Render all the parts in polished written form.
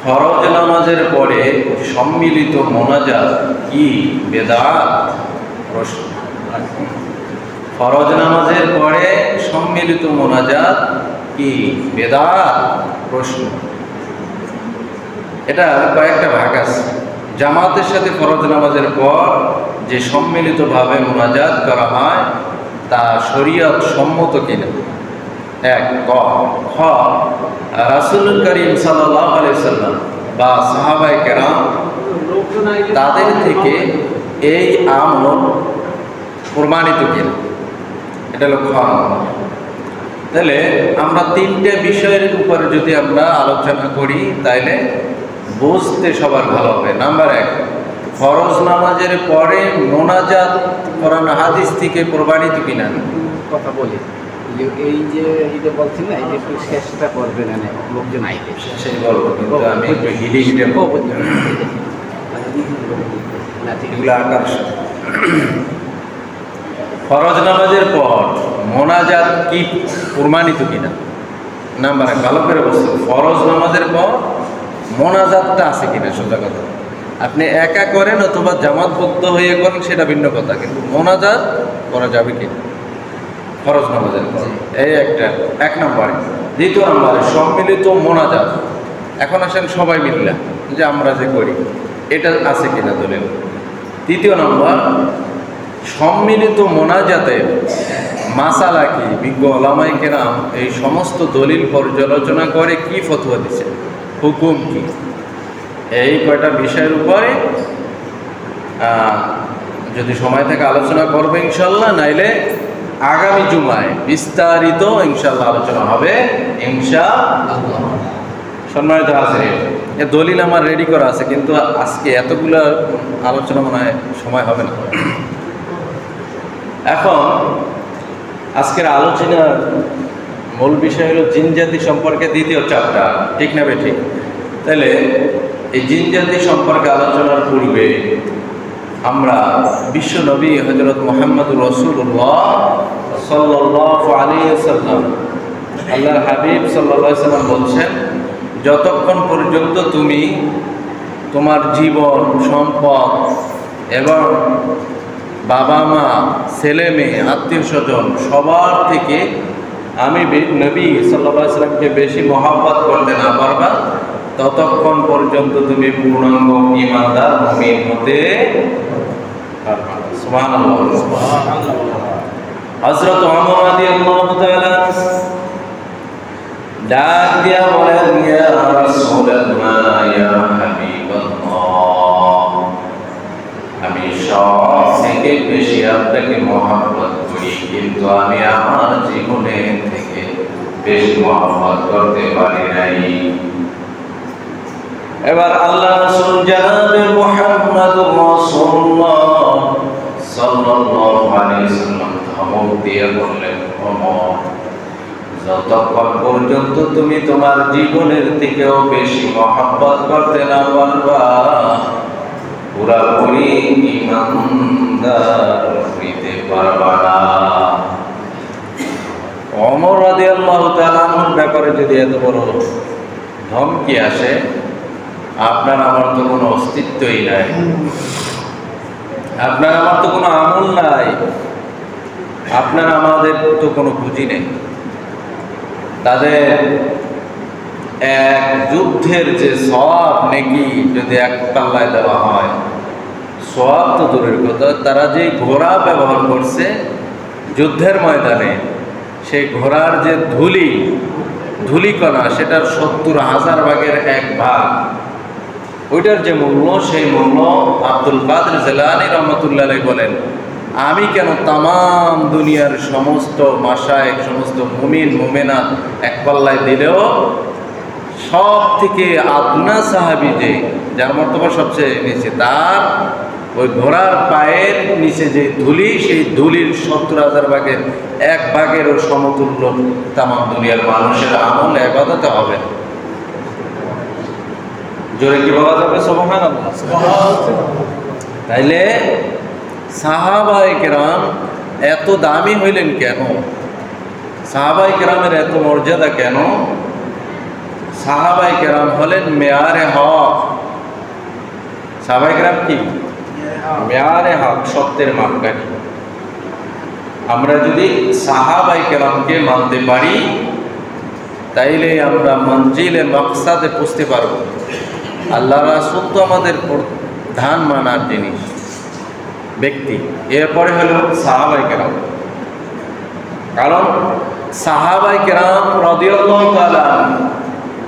ফরজ নামাজের পরে সম্মিলিত মোনাজাত কি বেদাত? প্রশ্ন। ফরজ নামাজের পরে সম্মিলিত মোনাজাত কি বেদাত? প্রশ্ন। এটা কয়েকটা ভাগ আছে। জামাতের সাথে ফরজ নামাজের পর যে সম্মিলিতভাবে মোনাজাত করা হয় তা শরীয়ত সম্মত কিনা? এক, খ রাসূল করিম সাল্লাল্লাহু আলাইহি সাল্লাম বা সাহাবায়ে কেরাম তাদের থেকে এই আমল প্রমাণিত কিনা? এটা হলো খ। তাহলে আমরা তিনটে বিষয়ের উপরে যদি আমরা আলোচনা করি তাইলে বুঝতে সবার ভালো হবে। নাম্বার এক, ফরজ নামাজের পরে মোনাজাত কোরআন হাদিস থেকে প্রমাণিত কিনা? কথা বলি এই যে এটা বলছি না, এই একটু শেষটা করবে না লোকজন আইবে সেই বলবো, কিন্তু আমি একটু হিডিং দেবো এগুলো আকার। ফরজ নামাজের পর মোনাজাত কি প্রমাণিত কিনা? নাম্বার এক, ভালো করে বলছি, ফরজ নামাজের পর মোনাজাতটা আছে কিনা? সোজা কথা, আপনি একা করেন অথবা জামাতবদ্ধ হয়ে করেন সেটা ভিন্ন কথা, কিন্তু মোনাজাত করা যাবে কিনা ফরজ নামাজের পর? এই একটা এক নম্বরে। দ্বিতীয় নম্বরে সম্মিলিত মোনাজাত। এখন আসেন সবাই মিললা যে আমরা যে করি এটা আছে কিনা দলিল। তৃতীয় নম্বর, সম্মিলিত মোনাজাতের মাসালা কি? বিজ্ঞ ওলামায়ে কেরাম এই সমস্ত দলিল পর্যালোচনা করে কি ফতোয়া দিচ্ছে, হুকুম কি, এই কয়টা বিষয়ের উপরে যদি সময় থেকে আলোচনা করবে ইনশাল্লাহ, নাইলে আগামী জুমায় বিস্তারিত ইনশাল্লাহ আলোচনা হবে ইনশাআল্লাহ। সম্মানিত হাজিরিন, এ দলিল আমার রেডি করা আছে, কিন্তু আজকে এতগুলো আলোচনা মনে হয় সময় হবে না। এখন আজকের আলোচনার মূল বিষয় হলো জিন জাতি সম্পর্কে দ্বিতীয় চ্যাপ্টার, ঠিক না ঠিক? তাহলে এই জিন জাতি সম্পর্কে আলোচনার পূর্বে আমরা বিশ্ব নবী হযরত মুহাম্মদুর রাসূলুল্লাহ সাল্লাল্লাহু আলাইহি ওয়াসাল্লাম, আল্লাহর হাবিব সাল্লাল্লাহু আলাইহি ওয়াসাল্লাম বলছেন, যতক্ষণ পর্যন্ত তুমি তোমার জীবন, সম্পদ এবং বাবা মা, ছেলে মেয়ে, আত্মীয় স্বজন সবার থেকে আমি নবী সাল্লাল্লাহু আলাইহি ওয়াসাল্লামকে বেশি মহব্বত করতে না পারবা, ততক্ষণ পর্যন্ত তুমি পূর্ণাঙ্গ ঈমানদার মুমিন হতে পারবা না। সুবহানাল্লাহ। হযরত ওমর রাদিয়াল্লাহু তাআলা ডাক দিয়া বলেন, ইয়া রাসূলুল্লাহ, ইয়া হাবিবাল্লাহ, আমি সব থেকে বেশি আপনাকে মহব্বত করি, কিন্তু আমি আমার জীবনের থেকে বেশি মহব্বত করতে পারি নাই। এবার আল্লাহ রাসূল জনাবে মুহাম্মদুর রাসূলুল্লাহ সাল্লাল্লাহু আলাইহি ওয়াসাল্লাম ধমক দিয়ে বললেন, ওমর, যতক্ষণ পর্যন্ত তুমি তোমার জীবনের থেকেও বেশি মহব্বত করতে না পারবা, পুরাপুরি ঈমানদার হইতে পারবা না। ওমর রাদিয়াল্লাহু তাআলা আনহুর ব্যাপারে যদি এত বড় ধমকি আসে, আপনার আমার তো কোনো অস্তিত্বই নাই, আপনার আমার তো কোনো আমল নাই, আপনার আমাদের তো কোনো পুঁজি নেই। তাদের এক যুদ্ধের যে সওয়াব নেকি যদি এক পাল্লায় দেওয়া হয়, সওয়াব তো দূরের কথা, তারা যে ঘোড়া ব্যবহার করছে যুদ্ধের ময়দানে, সেই ঘোড়ার যে ধুলিকণা সেটার ৭০,০০০ ভাগের ১ ভাগ, ওইটার যে মূল্য, সেই মূল্য আব্দুল কাদের জিলানী রহমতুল্লাহ আলাইহি বলেন, আমি কেন তামাম দুনিয়ার সমস্ত মাশায়েখ, সমস্ত মুমিন মুমিনাত এক পাল্লায় দিলেও সব থেকে আদনা সাহাবী, যে যার মর্তবা সবচেয়ে নিচে, তার ওই ঘোড়ার পায়ের নিচে যে ধুলি, সেই ধুলির ৭০,০০০ ভাগের ১ ভাগেরও সমতুল্য তামাম দুনিয়ার মানুষের আমল ইবাদতে হবে। জোরে কি বলা যাবে? সুবহানাল্লাহ। তাইলে সাহাবায়ে কেরাম এত দামি হইলেন কেন? সাহাবায়ে কেরামের এত মর্যাদা কেন? সাহাবায়ে কেরাম হলেন মেয়ারে হক। সাহাবায়ে কেরাম কি? মেয়ারে হক, সত্যের মাপকাঠি। আমরা যদি সাহাবায়ে কেরামকে মানতে পারি তাইলে আমরা মঞ্জিলে মকসাদে পৌঁছতে পারব। আল্লাহ রাসূল তো আমাদের প্রধান মানার জিনিস, ব্যক্তি। এরপরে হলো সাহাবায়ে কেরাম। কারণ সাহাবায়ে কেরাম রাদিয়াল্লাহু তাআলা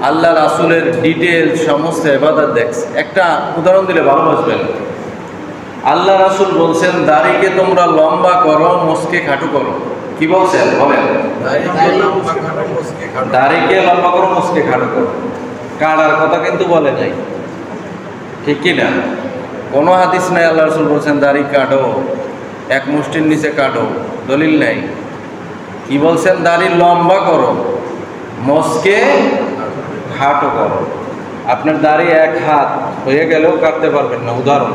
আল্লাহ রাসূলের ডিটেল সমস্ত ইবাদত দেখছে। একটা উদাহরণ দিলে ভালো বুঝবেন। আল্লাহ রাসূল বলছেন দাড়িকে তোমরা লম্বা করো, মুছকে খাটো করো। কি বলছেন বলেন? দাড়িকে লম্বা করো, মুছকে খাটো করো। কাটার কথা কিন্তু বলে নাই, ঠিক কি না? কোনো হাদিস নাই আল্লাহ রাসূল বলছেন দাড়ি কাটো, এক মুষ্টির নিচে কাটো, দলিল নাই। কি বলছেন? দাড়ি লম্বা করো, মুছকে খাটো করো। আপনার দাড়ি এক হাত হয়ে গেলেও কাটতে পারবেন না। উদাহরণ,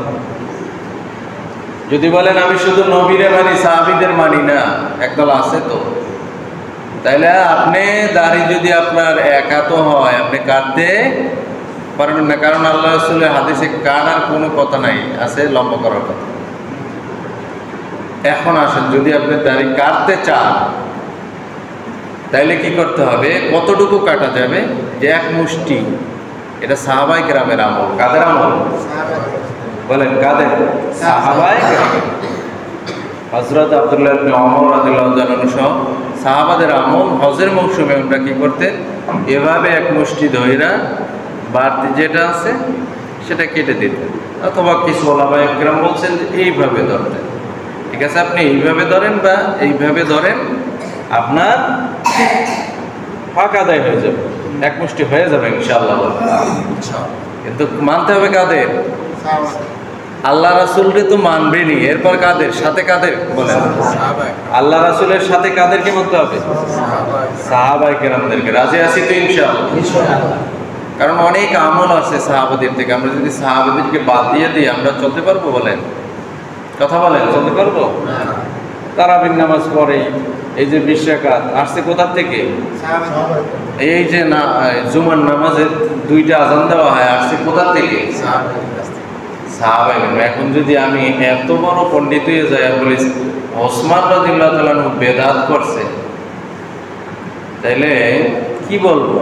যদি বলেন আমি শুধু নবীরে মানি, সাহাবীদের মানি না, একদল আছে তো, তাইলে আপনি দাড়ি যদি আপনার এক হাত হয় আপনি কাটতে পারবেন না। কারণ আল্লাহ রাসূলের হাদিসে কাটার কোনো কথা নাই, আছে লম্বা করার কথা। এখন আসেন, যদি আপনি দাড়ি কাটতে চান তাইলে কি করতে হবে? কতটুকু কাটা যাবে? যে এক মুষ্টি। এটা সাহাবায়ে কেরামের আমল। কাদের আমল? বলেন কাদের? সাহাবায়ে কেরাম। হযরত আব্দুল্লাহ ইবনে ওমর রাদিয়াল্লাহু তাআলা সহ সাহাবাদের আমল। হজের মৌসুমে আমরা কি করতেন? এভাবে এক মুষ্টি ধইরা বাড়তি যেটা আছে সেটা কেটে দিতেন, অথবা কিছু ওলামায়ে কেরাম বলছেন যে এইভাবে ধরতেন। ঠিক আছে, আপনি এইভাবে ধরেন বা এইভাবে ধরেন, আপনার হক আদায় হয়ে যাবে, এক মুষ্টি হয়ে যাবে ইনশাআল্লাহ। কিন্তু মানতে হবে কাদের? আল্লাহ রাসূলকে তো মানবেনি, এরপর কাদের সাথে? কাদের বলেন? আল্লাহ রাসূলের সাথে কাদেরকে মানতে হবে? সাহাবায়ে কেরামদেরকে। রাজি আছি তো ইনশাআল্লাহ? কারণ অনেক আমল আছে সাহাবাদের থেকে, আমরা যদি সাহাবাদেরকে বাদ দিয়ে দিই আমরা চলতে পারবো? বলেন, কথা বলেন, চলতে পারবো? তারাবির নামাজ পড়ে, এই যে 20 রাকাত আসছে কোথা থেকে? এই যে না জুমার নামাজের 2টা আজান দেওয়া হয় আসছে কোথা থেকে? সাহাবায়ে কেরাম। এখন যদি আমি এত বড় পণ্ডিত হয়ে যাই আর বলি ওসমান রাদিয়াল্লাহু তাআলা বেদাত করছে, তাইলে কি বলবো?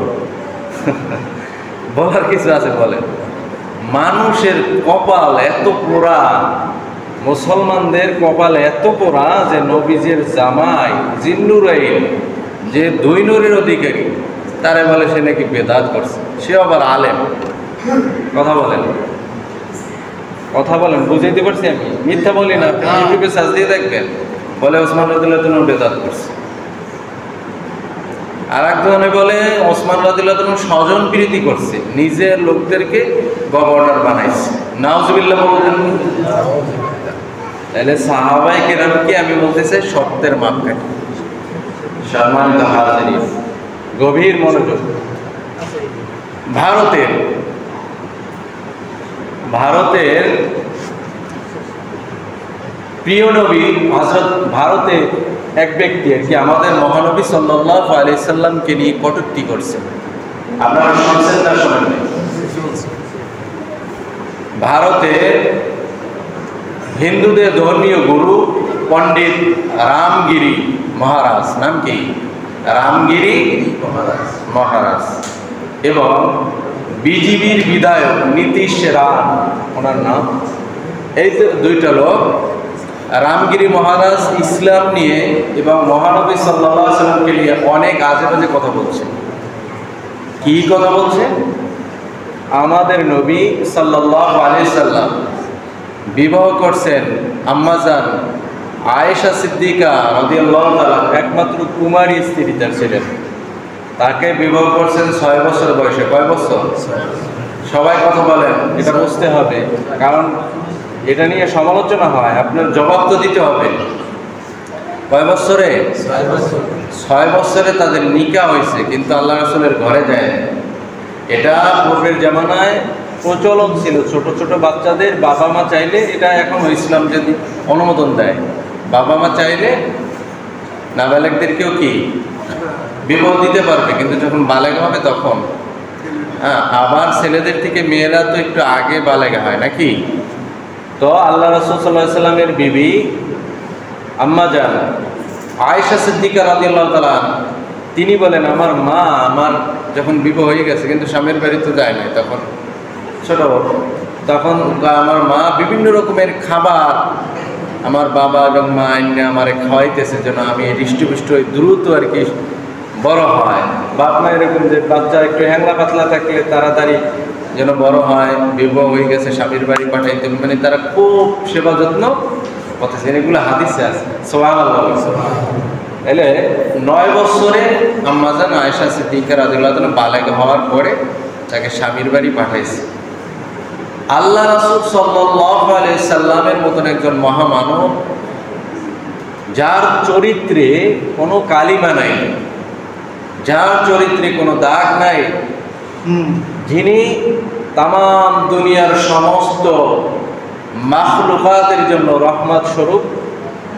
বলার কিছু আছে? বলেন। মানুষের কপাল এত পোড়া, মুসলমানদের কপাল এত পোড়া যে নবীজির জামাই জিন্নুরাইন, যে 2 নূরের অধিকারী, তারে বলে সে নাকি বেদাত করছে, সে আবার আলেম। কথা বলেন, কথা বলেন, বুঝাইতে পারছি আমি? মিথ্যা বলি না, ইউটিউবে সার্চ দিয়ে দেখবেন, বলে ওসমান রাদিয়াল্লাহু তাআলা বেদাত করছে। আর একজনে বলে ওসমান রাদিয়াল্লাহু তাআলা স্বজন প্রীতি করছে, নিজের লোকদেরকে গভর্নর বানাইছে। নাউজুবিল্লাহ বলতেন। তাহলে সাহাবায়ে কেরামকে আমি বলতে চাই সত্যের মাপকাঠি। সম্মানিত হাজিরিন, গভীর মনোযোগ। ভারতের প্রিয় নবী হযরত, ভারতে এক ব্যক্তি আর কি আমাদের মহানবী সাল্লাল্লাহু আলাইহি সাল্লামকে নিয়ে কটূক্তি করছে। আপনারা শুনছেন না শোনেন? ভারতে হিন্দুদের ধর্মীয় গুরু পণ্ডিত রামগিরি মহারাজ, নাম কি? রামগিরি মহারাজ, এবং বিজিবির বিধায়ক নীতিশ রাম, ওনার নাম। এই তো 2টা লোক রামগিরি মহারাজ ইসলাম নিয়ে এবং মহানবী সাল্লাল্লাহু আলাইহি সাল্লামকে নিয়ে অনেক আজে বাজে কথা বলছে। কি কথা বলছে? আমাদের নবী সাল্লাল্লাহু আলাইহি সাল্লাম বিবাহ করছেন আম্মাজান আয়েশা সিদ্দিকা রাদিয়াল্লাহু তাআলা, একমাত্র কুমারী স্ত্রী তার ছিলেন। তাকে বিবাহ করছেন 6 বছর বয়সে। কয় বছর? সবাই কথা বলেন, এটা বুঝতে হবে, কারণ এটা নিয়ে সমালোচনা হয়, আপনার জবাব তো দিতে হবে। কয় বছরে? 6 বছরে তাদের নিকাহ হয়েছে, কিন্তু আল্লাহ রাসূলের ঘরে যায়। এটা পূর্বের জামানায় প্রচলন ছিল, ছোট ছোট বাচ্চাদের বাবা মা চাইলে, এটা এখন ইসলাম যদি অনুমোদন দেয়, বাবা মা চাইলে নাবালেগদেরকেও কি বিবাহ দিতে পারবে, কিন্তু যখন বালেগ হবে তখন। হ্যাঁ, আবার ছেলেদের থেকে মেয়েরা তো একটু আগে বালেগা হয় নাকি? তো আল্লাহ রাসূল সাল্লাল্লাহু আলাইহি সাল্লামের বিবি আম্মা জান আয়েশা সিদ্দিকা রাদিয়াল্লাহু তাআলা তিনি বলেন, আমার মা আমার যখন বিবাহ হয়ে গেছে কিন্তু স্বামীর বাড়ি তো যায় নাই, তখন ছোট, তখন আমার মা বিভিন্ন রকমের খাবার আমার বাবা এবং মা এনে আমারে খাওয়াইতেছে যেন আমি হৃষ্টপুষ্ট হয়ে দ্রুত আর কি বড় হয়। বাপ মা এরকম যে বাচ্চা একটু হ্যাংলা পাতলা থাকলে তাড়াতাড়ি যেন বড় হয়, বিবাহ হয়ে গেছে স্বামীর বাড়ি পাঠাইতে, মানে তারা খুব সেবা যত্ন করতেছেন, এগুলো হাদিসে আছে। সুবহানাল্লাহ। এলে 9 বছরে আম্মা জান আয়েশা সিদ্দিকা রাদিয়াল্লাহু তাআলা বালেগা হওয়ার পরে তাকে স্বামীর বাড়ি পাঠাইছে। আল্লাহ রাসূল সাল্লাল্লাহু আলাইহি সাল্লামের মতন একজন মহামানব, যার চরিত্রে কোনো কালিমা নাই, যার চরিত্রে কোনো দাগ নাই, যিনি তামাম দুনিয়ার সমস্ত মাখলুকাতের জন্য রহমত স্বরূপ,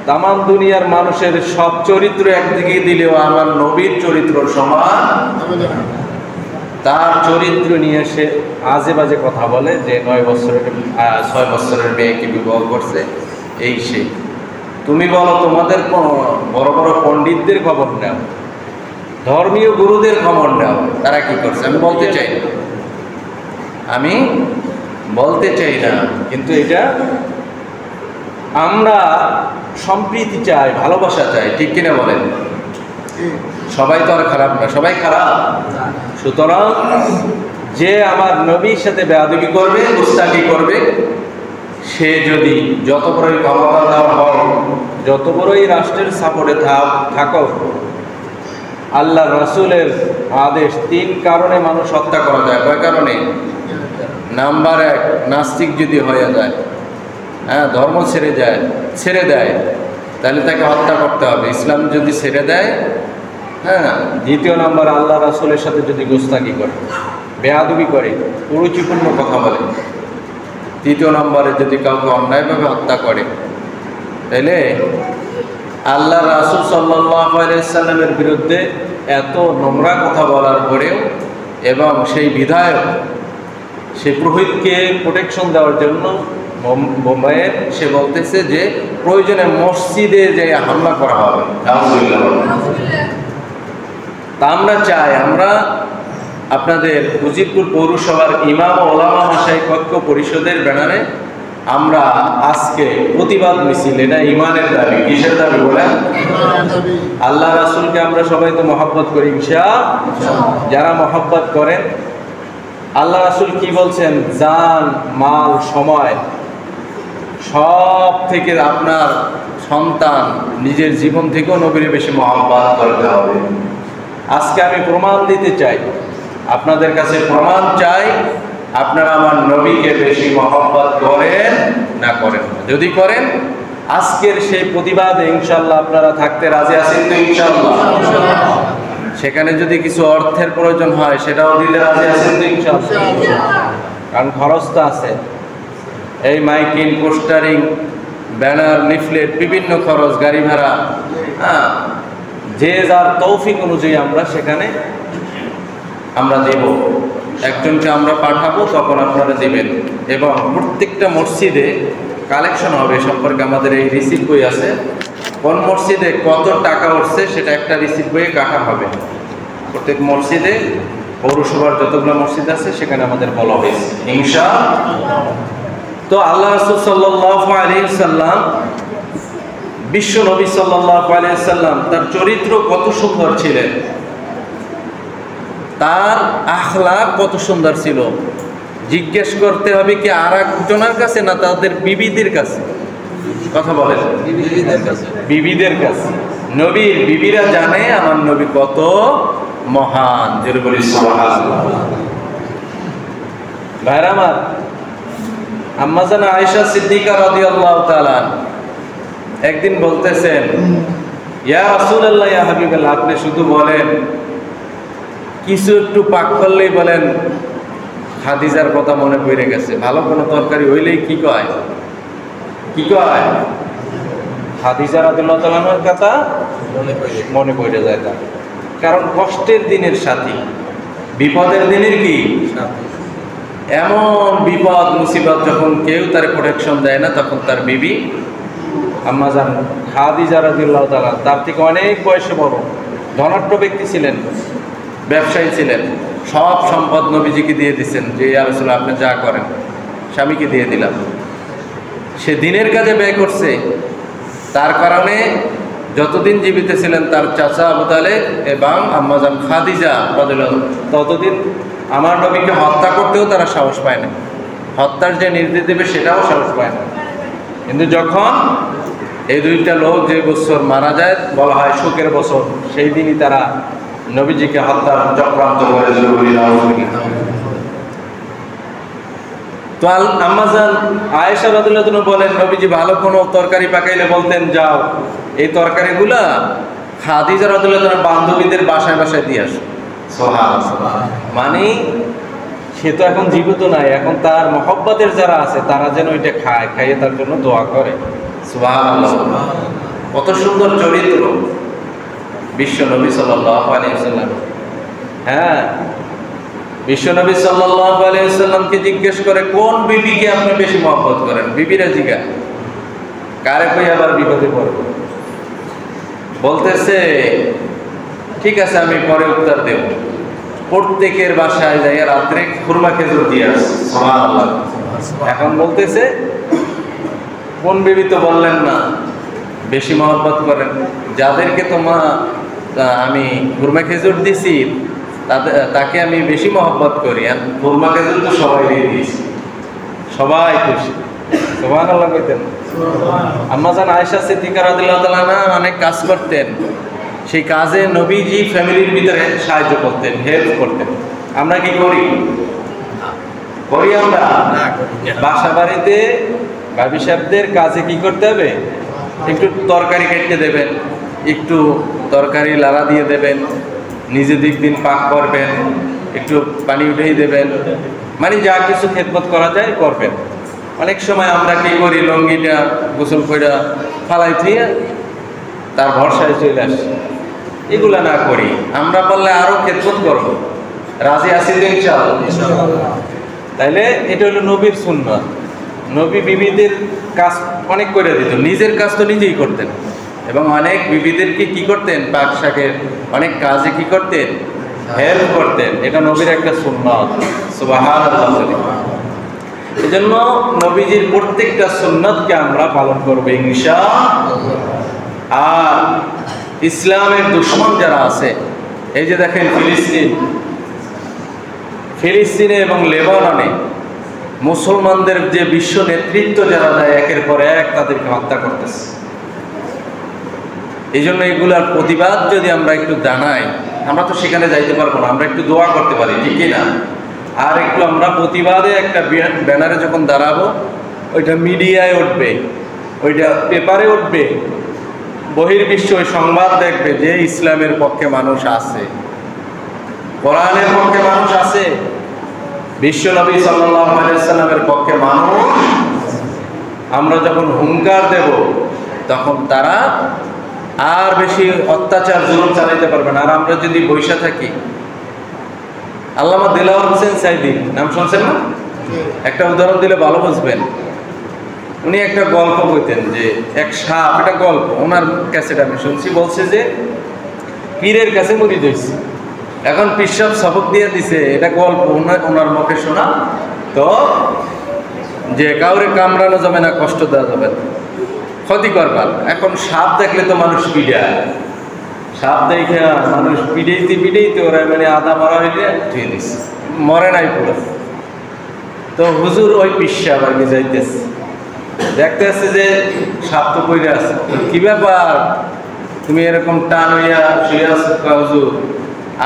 তামাম দুনিয়ার মানুষের সব চরিত্র একদিকে দিলেও আমার নবীর চরিত্র সমান, তার চরিত্র নিয়ে সে আজে বাজে কথা বলে যে 6 বছরের মেয়েকে বিবাহ করছে, এই সেই। তুমি বলো তোমাদের বড় বড় পণ্ডিতদের খবর নাও, ধর্মীয় গুরুদের খবর নাও, তারা কি করছে। আমি বলতে চাই না, কিন্তু এটা আমরা সম্প্রীতি চাই, ভালোবাসা চাই, ঠিক কিনা বলেন? সবাই তো আর খারাপ না, সবাই খারাপ। সুতরাং যে আমার নবীর সাথে বেয়াদবি করবে, গুস্তাখি করবে, সে যদি যত বড়ই ক্ষমতাধর হোক, যত বড়ই রাষ্ট্রের সাপোর্টে থাকো, আল্লাহ রাসূলের আদেশ 3 কারণে মানুষ হত্যা করা যায়। কয় কারণে? নাম্বার 1, নাস্তিক যদি হয়ে যায়, হ্যাঁ, ধর্ম ছেড়ে দেয়, তাহলে তাকে হত্যা করতে হবে। ইসলাম যদি ছেড়ে দেয়, হ্যাঁ। 2 নম্বর, আল্লাহ রাসূলের সাথে যদি গোস্তাকি করে, বেয়াদবি করে, কুরুচিপূর্ণ কথা বলে। 3 নম্বরে যদি কাউকে অন্যায়ভাবে হত্যা করে, তাহলে আল্লাহ রাসূল সাল্লাল্লাহু আলাইহি সাল্লামের বিরুদ্ধে এত নোংরা কথা বলার পরেও, এবং সেই বিধায়ক, সে পুরোহিতকে প্রোটেকশন দেওয়ার জন্য বোম্বাইয়ের, সে বলতেছে যে প্রয়োজনে মসজিদে যে হামলা করা হবে। তা আমরা চাই, আমরা আপনাদের উজিরপুর পৌরসভার ইমাম ও ওলামা মাশায়েখ ঐক্য পরিষদের ব্যানারে আমরা আজকে প্রতিবাদ মিছিল, এটা ইমানের দাবি। কিসের দাবি বলেন? আল্লাহ রাসূলকে আমরা সবাই তো মহব্বত করি, ইনশাআল্লাহ। যারা মহব্বত করেন, আল্লাহ রাসূল কি বলছেন? জান, মাল, সময় সব থেকে আপনার সন্তান, নিজের জীবন থেকেও নবীর বেশি মহব্বত করতে হবে। আজকে আমি প্রমাণ দিতে চাই, আপনাদের কাছে প্রমাণ চাই, আপনারা আমার নবীকে বেশি মহব্বত করেন না করেন। যদি করেন, আজকের সেই প্রতিবাদে ইনশাআল্লাহ আপনারা থাকতে রাজি আছেন তো? ইনশাআল্লাহ। সেখানে যদি কিছু অর্থের প্রয়োজন হয়, সেটাও দিতে রাজি আছেন তো? ইনশাআল্লাহ। কারণ খরচ তো আছে, এই মাইকিং, পোস্টারিং, ব্যানার, লিফলেট, বিভিন্ন খরচ, গাড়ি ভাড়া, হ্যাঁ, যে যার তৌফিক অনুযায়ী আমরা সেখানে আমরা দেব। একজনকে আমরা পাঠাবো, তখন আপনারা দেবেন। এবং প্রত্যেকটা মসজিদে কালেকশন হবে সম্পর্কে আমাদের এই রিসিপ্ট বই আছে। কোন মসজিদে কত টাকা উঠছে সেটা একটা রিসিপ্ট বইয়ে কাটা হবে। প্রত্যেক মসজিদে, পৌরসভার যতগুলো মসজিদ আছে সেখানে আমাদের বলা হয়েছে, ইনশাআল্লাহ। তো আল্লাহ রাসূল সাল্লাল্লাহু আলাইহি সাল্লাম, বিশ্ব নবী সাল্লাল্লাহু আলাইহি সাল্লাম, তার চরিত্র কত সুন্দর ছিলেন, তার আখলাক কত সুন্দর ছিল। জিজ্ঞেস করতে হবে কি আর একজনের কাছে, না তাদের বিবিদের কাছে? কথা বলেন, বিবিদের কাছে। নবীর বিবিরা জানে আমার নবী কত মহান। যেটা বলি সুবহানাল্লাহ। ভাইরা আমার, আম্মা জান আয়েশা সিদ্দিকা রাদিয়াল্লাহু তাআলা একদিন বলতেছেন, ইয়া রাসূলুল্লাহ, ইয়া হাবিবাল্লাহ, আপনি শুধু বলেন, কিছু একটু পাক করলেই বলেন খাদিজার কথা মনে পড়ে গেছে। ভালো কোনো তরকারি হইলেই কি কয় খাদিজা রাদিয়াল্লাহু তাআলার কথা মনে পড়ে যায় তার। কারণ কষ্টের দিনের সাথী, বিপদের দিনের কি এমন বিপদ মুসিবত যখন কেউ তার প্রোটেকশন দেয় না, তখন তার বিবি আম্মা জান খাদিজা রাদিয়াল্লাহু তাআলা, তার থেকে অনেক বয়সে বড় ধনাঢ্য ব্যক্তি ছিলেন, ব্যবসায়ী ছিলেন, সব সম্পদ নবীজিকে দিয়ে দিচ্ছেন যে ইয়া রাসূলুল্লাহ আপনি যা করেন, স্বামীকে দিয়ে দিলাম। সে দিনের কাজে ব্যয় করছে, তার কারণে যতদিন জীবিত ছিলেন তার চাচা আবু তালেব এবং আম্মাজান খাদিজা রাদিয়াল্লাহু ততদিন আমার নবীকে হত্যা করতেও তারা সাহস পায় না, হত্যার যে নির্দেশ দেবে সেটাও সাহস পায় না। কিন্তু যখন এই দুইটা লোক যে বছর মারা যায় বলা হয় শোকের বছর, সেই দিনই তারা নবীজিকে হত্যার চক্রান্ত করে। তো আম্মাজান আয়েশা রাদিয়াল্লাহু তাআলা বলেন নবীজি ভালো কোনো তরকারি পাকাইলে বলতেন যাও এই তরকারিগুলা খাদিজা রাদিয়াল্লাহু তাআলা বান্ধবীদের বাসায় বাসায় দিয়ে আসো। সুবহানাল্লাহ। মানে সে তো এখন জীবিত নাই, এখন তার মহব্বতের যারা আছে তারা যেন এটা খায়, খাইয়ে তার জন্য দোয়া করে। সুবহানাল্লাহ। কত সুন্দর চরিত্র বিশ্ব নবী সাল্লাল্লাহু আলাইহি ওয়াসাল্লাম। হ্যাঁ, বিশ্বনবী সাল্লাল্লাহু আলাইহি ওয়াসাল্লামকে জিজ্ঞেস করে কোন বিবিকে আপনি বেশি মহব্বত করেন, বিবিরা জিজ্ঞাসা কারে কই আবার বিপদে পড়ব, বলতেছে ঠিক আছে আমি পরে উত্তর দেব। প্রত্যেকের বাসায় যাই রাত্রে খুরমা খেজুর দিয়ে আসে। সুবহানাল্লাহ। এখন বলতেছে কোন বিবি তো বললেন না, বেশি মহব্বত করেন যাদেরকে তোমার আমি খুরমা খেজুর দিছি তাকে আমি বেশি মহব্বত করি। আর খুরমা খেজুর তো সবাই দিয়ে দিয়েছি, সবাই খুশি। সুবহানাল্লাহ কইতেন। আম্মাজান আয়েশা সিদ্দিকা রাদিয়াল্লাহু তাআলা অনেক কাজ করতেন, সেই কাজে নবীজি ফ্যামিলির ভিতরে সাহায্য করতেন, হেল্প করতেন। আমরা কি করি? করি আমরা বাসা বাড়িতে ভাবি সাহেবদের কাজে কি করতে হবে, একটু তরকারি কেটে দেবেন, একটু তরকারি লাড়া দিয়ে দেবেন, নিজে দিক দিন পাক করবেন, একটু পানি উঠেই দেবেন, মানে যা কিছু খেদমত করা যায় করবেন। অনেক সময় আমরা কি করি, লঙ্গিটা গোসল করে ফালাই থুয়ে তার ভরসায় চলে আসি, এগুলা না করি। আমরা বললে আরো খেদমত করবো, রাজি আছি তো ইনশাআল্লাহ। তাইলে এটা হলো নবীর সুন্নাত। নবী বিবিদের কাজ অনেক করে দিত, নিজের কাজ তো নিজেই করতেন, এবং অনেক বিবিদেরকে কি করতেন, পাক শাকের অনেক কাজে কি করতেন, হেল্প করতেন। এটা নবীর একটা সুন্নাত। সুবহানাল্লাহ। এজন্য নবীজির প্রত্যেকটা সুন্নাতকে আমরা পালন করবো ইনশাআল্লাহ। আর ইসলামের দুশমন যারা আছে, এই যে দেখেন ফিলিস্তিনে এবং লেবাননে মুসলমানদের যে বিশ্ব নেতৃত্ব যারা দেয় একের পর এক তাদেরকে হত্যা করতেছে। এই জন্য এগুলার প্রতিবাদ যদি আমরা একটু জানাই, আমরা তো সেখানে যাইতে পারবো না, আমরা একটু দোয়া করতে পারি, ঠিক না? আর একটু আমরা প্রতিবাদে একটা ব্যানারে যখন দাঁড়াবো, ওইটা মিডিয়ায় উঠবে, ওইটা পেপারে উঠবে, বহির্বিশ্ব ওই সংবাদ দেখবে যে ইসলামের পক্ষে মানুষ আছে, কোরআনের পক্ষে মানুষ আছে, বিশ্ব নবী সাল্লাল্লাহু আলাইহি ওয়াসাল্লামের পক্ষে মানুষ। আমরা যখন হুঙ্কার দেব তখন তারা আর বেশি অত্যাচার জুলুম চালাইতে পারবে না। আর আমরা যদি বৈশা থাকি, আল্লামা দিলওয়ার হোসেন সাইদি নাম শুনছেন না? একটা উদাহরণ দিলে ভালো বুঝবেন। উনি একটা গল্প কইতেন যে এক সাপ, এটা গল্প, ওনার ক্যাসেট আমি শুনছি, বলছে যে পীরের কাছে মুরিদ হইছে, এখন পীর সাহেব সবক দিয়ে দিছে, এটা গল্প ওনার মুখে শোনা, তো যে কাউরে কামড়ানো যাবে না, কষ্ট দেওয়া যাবে না, ক্ষতি করবার। এখন সাপ দেখলে তো মানুষ পিড়ায়, সাপ দেখে মানুষ পিড়াইতে ওরা মানে আদা মরা হইলে ধুয়ে দিচ্ছে, মরে নাই পুরো। তো হুজুর ওই পীর সাহেব আর কি যাইতেছে, দেখতে আসছে যে সাপ তো পড়ে আছে, কি ব্যাপার তুমি এরকম টান হইয়া শুয়ে আছো? হুজুর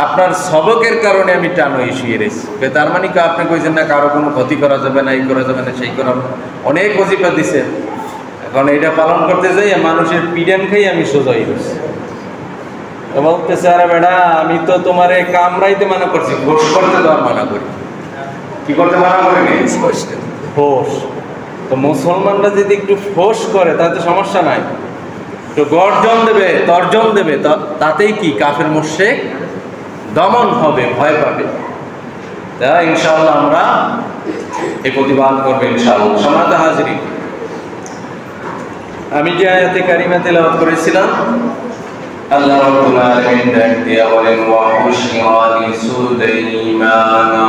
আপনার সবকের কারণে আমি টান হয়ে শুয়ে রয়েছি। তার মানে কি আপনি কইছেন না কারো কোনো ক্ষতি করা যাবে না, এই করা যাবে না, সেই করা, অনেক ওজিফা দিছেন, এখন এটা পালন করতে যাই মানুষের পিডান খাই আমি সোজা হয়ে গেছি। বলতেছে আরে বেটা আমি তো তোমার কামড়াইতে মানা করছি, ঘোষ করতে দেওয়ার মানা করি। কি করতে মানা করি? ফোস। তো মুসলমানরা যদি একটু ফোস করে তাতে সমস্যা নাই, একটু গর্জন দেবে, তর্জন দেবে, তাতেই কি কাফের মুশরিক দমন হবে, ভয় পাবে। তা ইনশাআল্লাহ আমরা এই প্রতিবাদ করবো ইনশাআল্লাহ। সম্মানিত হাজিরিন, আমি যে আয়াতে কারিমা তেলাওয়াত করেছিলাম, আল্লাহ রাব্বুল আলামিন ডাক দিয়া বলেন, ওয়া হুশিরা লিসুলাইমানা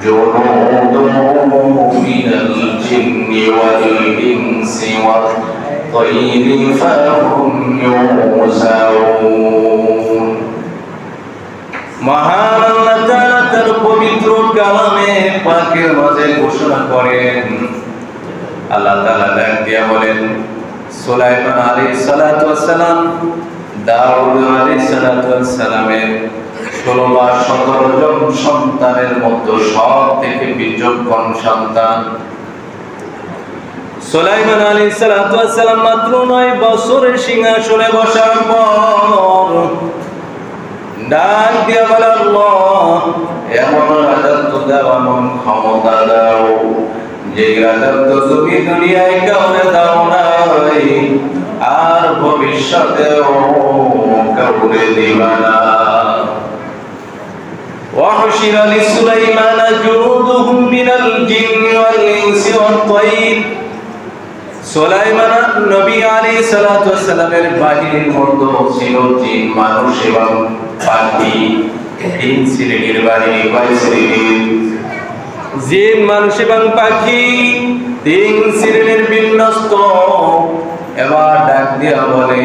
জুনুদুহু মিনাল জিন্নি ওয়াল ইনসি ওয়াত তায়রি ফাহুম ইউযাউন। মহান আল্লাহ তাআলা তার পবিত্র কালামে পাকের মাঝে ঘোষণা করেন, আল্লাহ তাআলা ডাক দিয়া বলেন, সুলাইমান আলাইহিস সালাতু ওয়াস সালাম দাউদ আলাইহিস সালাতু ওয়াস সালামের 16 বা 17 জন সন্তানের মধ্যে সব থেকে বিচক্ষণ সন্তান সুলাইমান আলাইহিস সালাতু ওয়াস সালাম মাত্র 9 বছরের সিংহাসনে বসার পর ডাক দিয়া বলে, আল্লাহ এমন রাজত্ব দাও, এমন ক্ষমতা দাও যে রাজত্ব তুমি দুনিয়ায় কাউকে দাও নাই আর ভবিষ্যতেও কাউকে দিবা না। ওয়াহশিরা লিসুলাইমানা জুনুদুহুম মিনাল জিন্নি ওয়াল ইনসি ওয়াত তায়র। সুলাইমান নবী আলাইহিস সালাতু ওয়াস সালামের বাহিনীর মধ্যে ছিল জিন, মানুষ এবং পাখি। 3 শ্রেণীর বাহিনী। কয় শ্রেণীর? জিন, মানুষ এবং পাখি 3 শ্রেণীর বিন্যস্ত। এবার ডাক দিয়া বলে,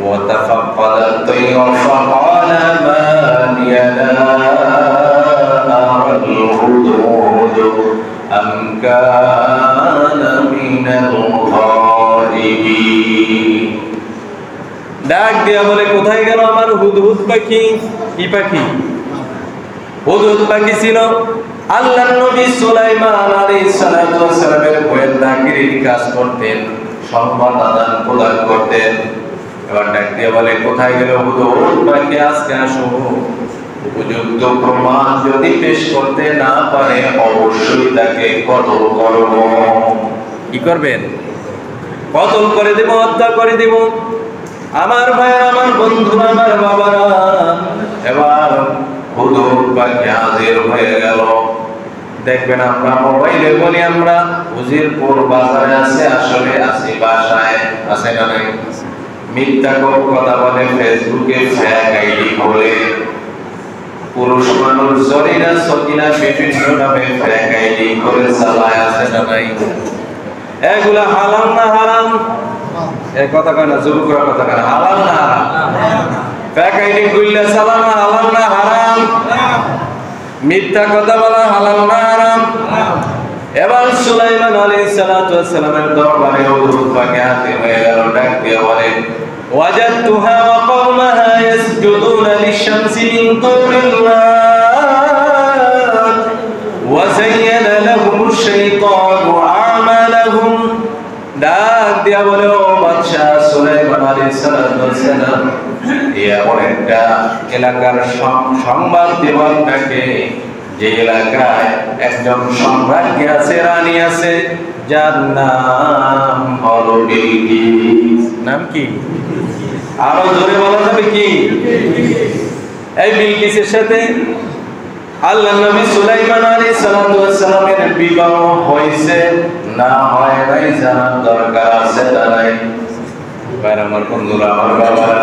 ওয়াতাফাক্কাদাত তায়রা ফাকালা মা লিয়া লা আরাল হুদুদ আম কানা মিনাল গায়িবিন। ডাক দিয়া বলে, কোথায় গেল আমার হুদহুদ পাখি? কি পাখি? হুদহুদ পাখি ছিল আল্লাহর নবী সুলাইমান আলাইহিস সালাতু ওয়াস সালামের গোয়েন্দাগিরির কাজ করতেন, সংবাদ আদান প্রদান করতেন। এবার ডাক দিয়ে বলে, কোথায় গেল হুদহুদ পাখি? আজকে আসো, উপযুক্ত প্রমাণ যদি পেশ করতে না পারে অবশ্যই তাকে কতল করব। কি করবেন? কতল করে দেব, হত্যা করে দেব। আমার ভাই, আমার বন্ধু, আমার বাবারা, এবার হুদহুদ পাখি হাজির হয়ে গেল। দেখবেন আমরা মোবাইলে বলি আমরা উজিরপুর বাজারে আছে, আসলে আছে বাসায়, আছে না নাই? মিথ্যা কথা বলে, ফেসবুকে ফেক আইডি বলে, পুরুষ মানুষ জরিনা সকিনা বিভিন্ন নামে ফেক আইডি করে চালায়, আছে না নাই? এগুলা হালাল না হারাম? এই কথা কয় না, যুবকরা কথা কয় না, হালাল না হারাম? ফেক আইডি খুললে চালানো হালাল না হারাম? মিথ্যা কথা বলা হালাল না হারাম? এবার সুলাইমান আলাইহিস সালাতু ওয়াস সালামের দরবারে হুদহুদ পাখি হাজির হয়ে গেল। ডাক দিয়ে বলে, ওয়াজাদতুহা ওয়া কওমাহা ইয়াসজুদুনা লিশ-শামসি মিন দুনিল্লাহ ওয়া যায়্যানা লাহুমুশ শাইতানু আমালাহুম। ডাক দিয়া বলে, ও বাদশা সুলাইমান আলাইহিস সালাতু ওয়াস সালাম, এমন একটা এলাকার সংবাদ দেওয়ার থাকে যে এলাকায় একজন সম্রাজ্ঞী আছে, রানী আছে, যার নাম হলো বিলকিস। নাম কি? আরো জোরে বলা যাবে কি? এই বিলকিসের সাথে আল্লাহর নবী সুলাইমান আলাইহিস সালাতু ওয়াস সালামের বিবাহ হয়েছে না হয় নাই জানার দরকার আছে না নাই? ভাই আমার বন্ধুরা, আমার বাবারা,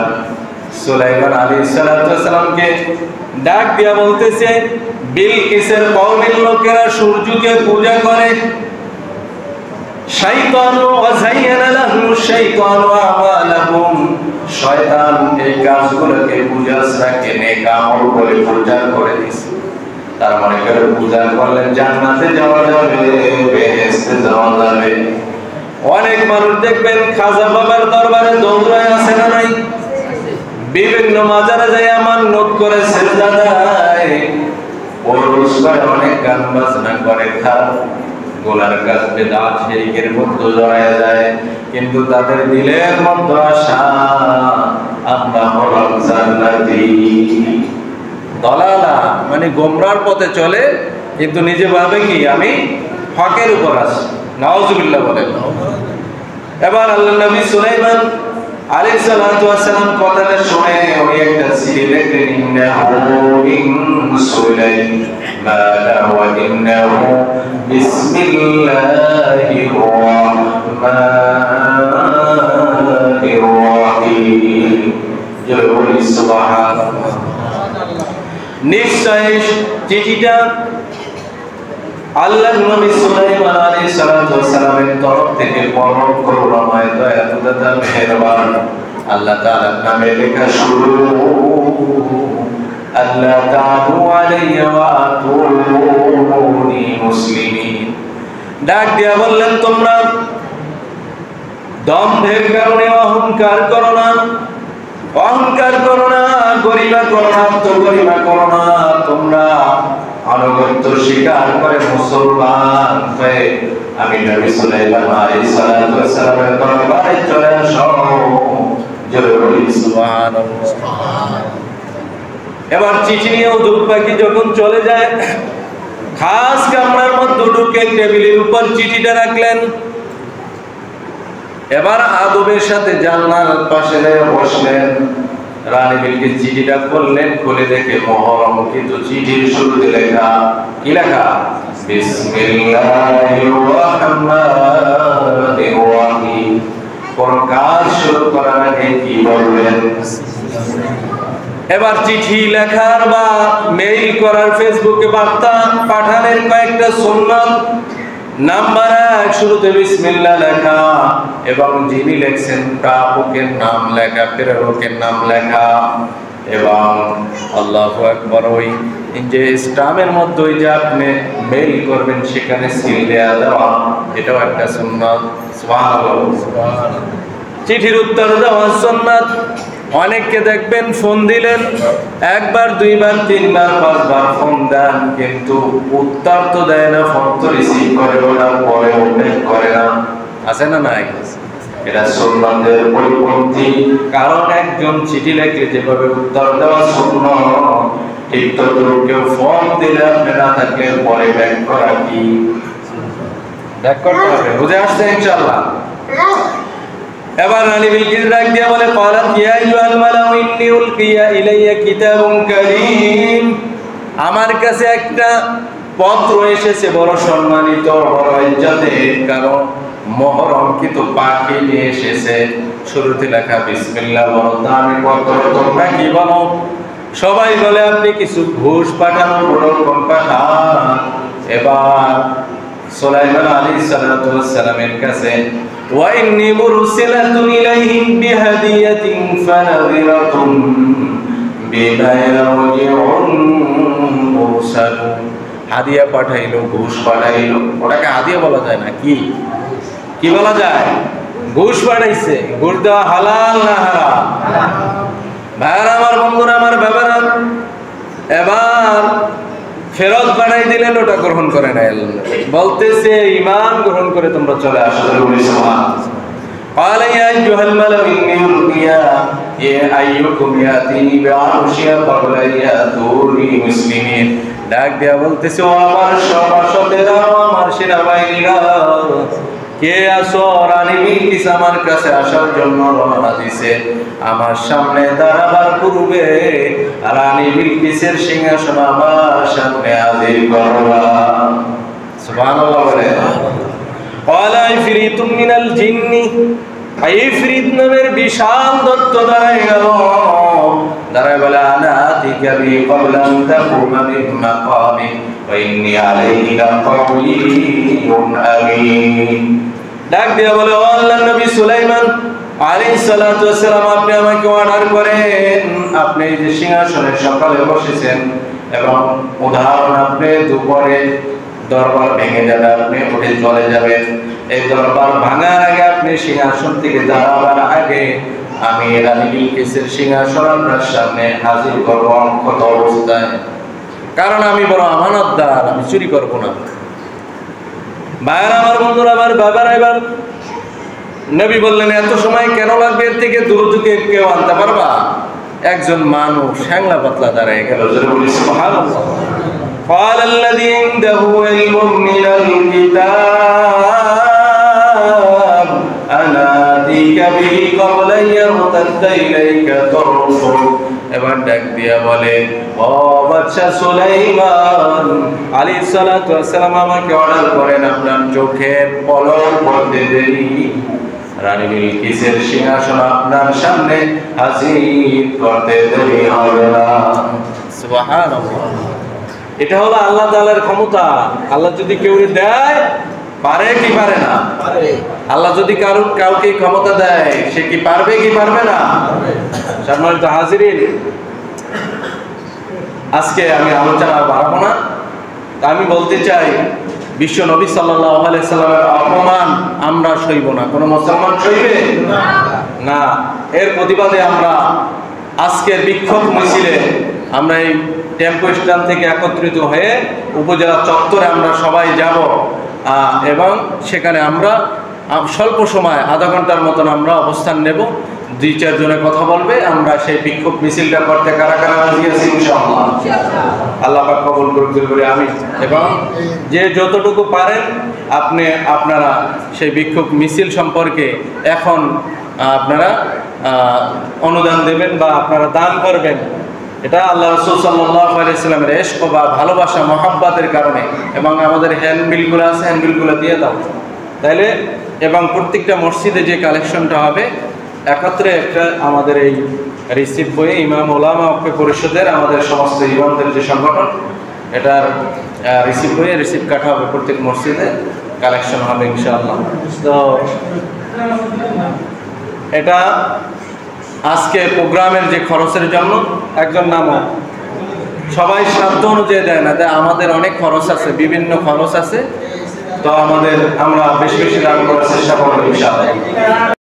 সুলাইমান আলাইহিস সালাতু ওয়াস সালামকে ডাক দিয়া বলতেছে, বিলকিসের কওমের লোকেরা সূর্যকে পূজা করে, শাইতানু ওয়া যায়্যানা লাহুমুশ শাইতানু আমালাহুম, শয়তান এই কাজগুলোকে পূজা ছাড়াকে নেক আমল বলে পূজা করে দিয়েছে। তার মানে করে পূজা করলে জান্নাতে যাওয়া যাবে, বেহেশতে যাওয়া যাবে। অনেক মানুষ দেখবেন খাজা বাবার দরবারে দৌড়ায়, আছে না নাই? বিভিন্ন মাজারে যায় মান্নত করে, সিজদা দেয়, ওরস করে, অনেক গান বাজনা করে, গোলার কাজ বেদাত শিরকের মধ্যে জড়ায় যায়। কিন্তু তাদের দিলের মধ্যে আশা আমরা হলাম জান্নাতি। দলালা মানে গোমরার পথে চলে, কিন্তু নিজে ভাবে কি আমি হকের উপর আছি। নাউজুবিল্লাহ বলেন। এবার আল্লাহর নবী সুলাইমান আলাইহিস সালাতু ওয়াস সালাম কথাটা শুনে উনি একটা চিঠি লিখলেন, ইন্নাহু মিন সুলাইমান ওয়া ইন্নাহু বিসমিল্লাহির রাহমানির রাহিম। জয় বলি সুবহানাল্লাহ। নিশ্চয় চিঠিটা আল্লাহর নবী সুলাইমান আলাইহিস সালাতু ওয়াস সালামের তরফ থেকে পরম করুণাময় দয়ালুদাতা মেহেরবান আল্লাহ তাআলার নামে লেখা শুরু। আল্লাহ তাআলু আলাইয়া ওয়া আতুনি মুসলিমিন। ডাক দিয়া বললেন, তোমরা দম্ভের কারণে অহংকার করো না, অহংকার করো না, গরিমা করো না, তো গরিমা করো না। তোমরা আনুগত্য স্বীকার করে মুসলমান হয়ে আমি নবী সুলাইমান আলাইহিস সালাতু ওয়াস সালামের দরবারে চলে আসো। জয় বলি সুবহানাল্লাহ। এবার চিঠি নিয়ে উট পাখি যখন চলে যায়, খাস কামরার মধ্যে ঢুকে টেবিলের উপর চিঠিটা রাখলেন। এবার আদবের সাথে জানলার পাশে বসলেন। রানী বিলকিস চিঠিটা খুললেন, খুলে দেখে মোহর অঙ্কিত চিঠির শুরুতে লেখা, কি লেখা? বিসমিল্লাহির রাহমানির রাহিম। কোন কাজ শুরু করার আগে কি বলবেন? এবার চিঠি লেখার বা মেইল করার, ফেসবুকে বার্তা পাঠানোর কয়েকটা সুন্নাত। নাম্বার 1, শুরুতে বিসমিল্লাহ লেখা এবং যিনি লেখছেন প্রাপকের নাম লেখা, প্রেরকের নাম লেখা এবং আল্লাহু আকবার, ওই যে স্টামের মধ্যে ওই যে আপনি মেইল করবেন সেখানে সিল দেয়া দেওয়া, এটাও একটা সুন্নাত। সুবহানাল্লাহ। চিঠির উত্তর দেওয়া সুন্নাত। অনেককে দেখবেন ফোন দিলেন, একবার, দুইবার, তিনবার, পাঁচবার ফোন দেন, কিন্তু উত্তর তো দেয় না, ফোন তো রিসিভ করে না, পরে উল্লেখ করে না। আছে না নাই? এটা সুন্নাতের পরিপন্থী। কারণ একজন চিঠি লেখে যেভাবে উত্তর দেওয়া সুন্নাত, ঠিক তদ্রূপ কেউ ফোন দিলে আপনি না থাকলে পরে ব্যাক করা কি? ব্যাক করতে হবে। বুঝে আসছে ইনশাআল্লাহ? এবার রানী বিলকিস ডাক দিয়া বলে, ক্বালাত ইয়া আইয়ুহাল মালাউ ইন্নী উলকিয়া ইলাইয়া কিতাবুন কারীম। আমার কাছে একটা পত্র এসেছে বড় সম্মানিত, বড় ইজ্জতের, কারণ মোহর অঙ্কিত পাখি নিয়ে এসেছে। শুরুতে লেখা বিসমিল্লাহ। বড় দামি পত্র। তোমরা কি বলো? সবাই বলে আপনি কিছু ঘুষ পাঠানো, প্রলোভন পাঠান। এবার সুলাইমান আলাইহিস সালাতু ওয়াস সালামের কাছে, ওয়া ইন্নী মুরসিলাতুন ইলাইহিম বিহাদিয়াতিন ফানাযিরাতুন বিমা ইয়ারজিউন মুরসালুন। হাদিয়া পাঠাইলো, ঘুষ পাঠাইলো। ওটাকে হাদিয়া বলা যায় না, কি কি বলা যায়? ঘুষ পাঠাইছে। ঘুষ দেওয়া হালাল না হারাম? ভাইরা আমার, বন্ধুরা আমার, বাবারা, এবার ফেরত বানাই দিলেন, ওটা গ্রহণ করে না। বলতেছে ঈমান গ্রহণ করে তোমরা চলে আসো। قال يا أيها الملأ إني ألقي أيكم يأتيني بعرشها قبل أن يأتوني مسلمين। ডাক দিয়া বলতেছে, ও আমার সভাসদেরা, আমার সেনাবাহিনীরা, কে আসো? রানী বিলকিস আমার কাছে আসার জন্য রওনা দিছে। আমার সামনে দাঁড়াবার পূর্বে রানী বিলকিসের সিংহাসন আমার সামনে হাজির করবা। সুবহানাল্লাহ বলে। ক্বালা ইফরিতুম মিনাল জিন্নি। ইফরিত নামের বিশাল দত্ত দাঁড়ায় গেল। দাঁড়ায় বলে, আনা আতিকা বি ক্বাবলা আন তাকুমা মিন মাকামি ওয়া ইন্নী আলাইহি লাকাউইয়ুন আমিন। ডাক দিয়ে বলে, ও আল্লাহর নবী সুলাইমান আলাইহিস সালাতু ওয়াস সালাম, আপনি আমাকে অর্ডার করেন। আপনি যে সিংহাসনে সকালে বসেছেন এবং উদাহরণ, আপনি দুপুরে দরবার ভেঙে যাবে, আপনি উঠে চলে যাবেন। এই দরবার ভাঙার আগে, আপনি সিংহাসন থেকে দাঁড়াবার আগে, আমি রানী বিলকিসের সিংহাসন আপনার সামনে হাজির করবো অক্ষত অবস্থায়। কারণ আমি বড় আমানতদার, আমি চুরি করবো না। ভাইয়ার আমার, বন্ধুরা আমার, বাবারা, এবার নবী বললেন, এত সময় কেন লাগবে? এর থেকে দ্রুত কেউ আনতে পারবা? একজন মানুষ হ্যাংলা পাতলা দাঁড়ায় গেল। সুবহানাল্লাহ। قال الذي عنده علم من الكتاب أنا آتيك به قبل أن ডাক দিয়া বলে, ও বাদশা সুলাইমান আলাইহিস সালাতু ওয়াস সালাম আমাকে অর্ডার করেন আপনার চোখের পলক পড়তে দেরি রানী বিলকিসের সিংহাসন আপনার সামনে হাজির করতে দেরি হবে না। সুবহানাল্লাহ। এটা হলো আল্লাহ তাআলার ক্ষমতা। আল্লাহ যদি কেউ দেয়, পারে কি পারে না? আল্লাহ যদি কাউকে ক্ষমতা দেয়, সে কি পারবে কি পারবে না? সম্মানিত হাজিরিন, আজকে আমি আলোচনা বাড়াবো না। আমি বলতে চাই, বিশ্ব নবী সাল্লাল্লাহু আলাইহি সাল্লামের অপমান আমরা সইব না। কোন মুসলমান সইবে না। এর প্রতিবাদে আমরা আজকের বিক্ষোভ মিছিলে আমরা এই টেম্পো স্ট্যান্ড থেকে একত্রিত হয়ে উপজেলা চত্বরে আমরা সবাই যাব এবং সেখানে আমরা স্বল্প সময় আধা ঘন্টার মতন আমরা অবস্থান নেব। 2-4 জনে কথা বলবে, আমরা সেই বিক্ষোভ মিছিলটা করতে কারা কারা রাজি আছি ইনশাআল্লাহ। আল্লাহ পাক কবুল করুক বলে আমি। এবং যে যতটুকু পারেন আপনারা সেই বিক্ষোভ মিছিল সম্পর্কে এখন আপনারা অনুদান দেবেন বা আপনারা দান করবেন। এটা আল্লাহ রাসূল সাল্লাল্লাহু আলাইহি ওয়াসাল্লামের ইশক বা ভালোবাসা মহব্বতের কারণে। এবং আমাদের হ্যান্ডবিলগুলো আছে, হ্যান্ডবিলগুলো দিয়ে দাও তাইলে। এবং প্রত্যেকটা মসজিদে যে কালেকশনটা হবে একত্রে একটা আমাদের এই রিসিভ বইয়ে ইমাম ওলামা ঐক্য পরিষদের আমাদের সমস্ত ইমামদের যে সংগঠন, এটার রিসিভ বইয়ে রিসিভ কাটা হবে, প্রত্যেক মসজিদে কালেকশন হবে ইনশাআল্লাহ। তো এটা আজকে প্রোগ্রামের যে খরচের জন্য একজন নামক সবাই সাধ্য অনুযায়ী দেয় না, তাই আমাদের অনেক খরচ আছে, বিভিন্ন খরচ আছে। তো আমরা বেশি বেশি দান করার চেষ্টা করবো ইনশাআল্লাহ।